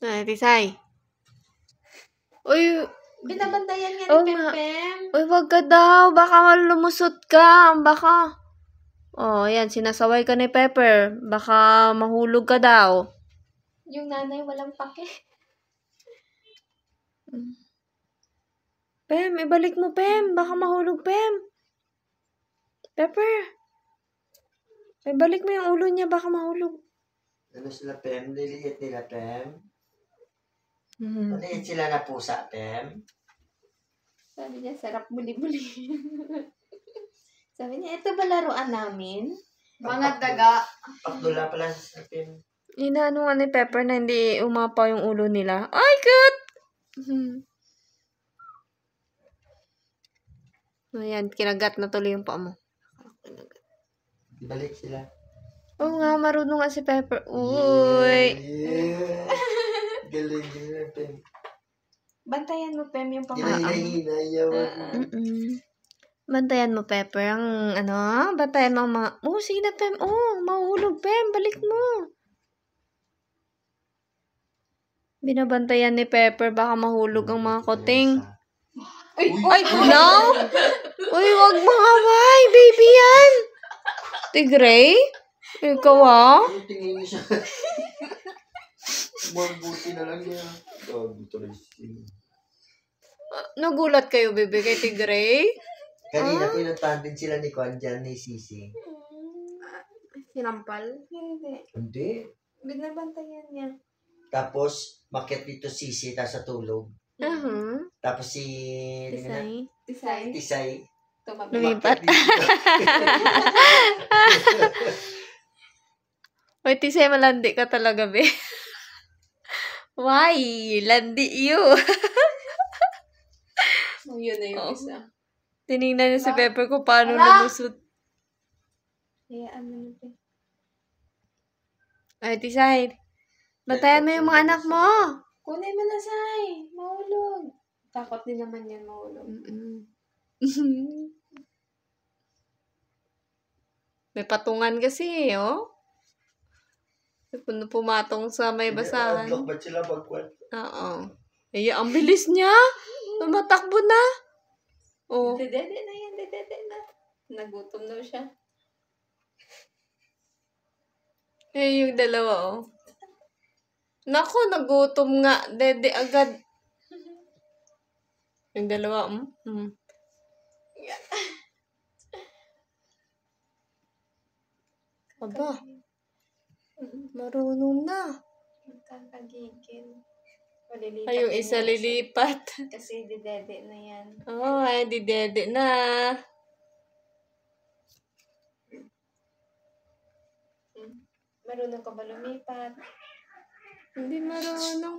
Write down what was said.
Ay, Tisay. Uy, Binabantayan nga Oh, ni nga. Pempem. uy, wag ka daw. Baka malumusot ka. Baka. Oh, yan. Sinasaway ka ni Pepper. Baka mahulog ka daw. Yung nanay walang pake. Pem, ibalik mo, Pem. Baka mahulog, Pem. Pepper. Ibalik mo yung ulo niya. Baka mahulog. Ano sila, Pem? Liliit nila, Pem? Mhm. Maliit sila na pusa, Pem? Sabi niya, sarap buli-buli. Sabi niya, ito ba laruan namin? Mga daga. Pakdula pala sa Pem. Inaano nga ni Pepper na hindi umapaw yung ulo nila. Ay, cute! Ayan, kinagat na tuloy yung paa mo. Ibalik sila. Oo nga, marunong nga si Pepper. Uy! Yeah. Galing nila, Pem. Bantayan mo, Pem, yung pamamaang. Hinahina, yawan. Bantayan mo, Pepper. Ang bantayan mo ang mga... Oh, sige na, Pem. Oh, mahuhulog, Pem. Balik mo. Binabantayan ni Pepper. Baka mahulog ang mga koting. Ay, Ay, no! Uy, wag mangaway. Baby yan. Tigray? Ikaw, ha? Ano tingin niya siya? Mabuti na lang niya. Oh, buto na siya. Nagulat kayo, baby, kay Tigray? Kanina pinuntahan din sila ni Kwan dyan, ni Sisi. Sinampal? Hindi. Hindi. Binabantayan niya. Tapos, makit dito Sisi, tapos sa tulog. Tapos si... Tisay. Tisay. Tisay. Tumabi. Lumipat. Umakyat dito. Uy, Tisay, malandi ka talaga, be. Why? Landi you. Oh, yun na yung Oh. isa. Tinignan niya si Pepper kung paano Ala! lumusot. Hayaan mo na, Pem. Ay, Tisay. Batayan mo yung mga anak mo. Kunin mo na, Say. Mahulog. Takot din naman yan mahulog. May patungan kasi, oh. Pumatong sa may basahan. Adlock ba sila bagwan? Oo. Ay, ang bilis niya. Tumatakbo na. Oh. Dedede na yan, dedede na. Nagutom na siya. Eh, yung dalawa, oh. Naku, nagutom nga. Dede agad. Yung dalawa, Aba, marunong na. Magkakagigil. Malilipat Ay, yung din isa yan lilipat. Kasi dedede na yan. Oh, ay, di dede na. Marunong ka ba lumipat? Hindi marunong.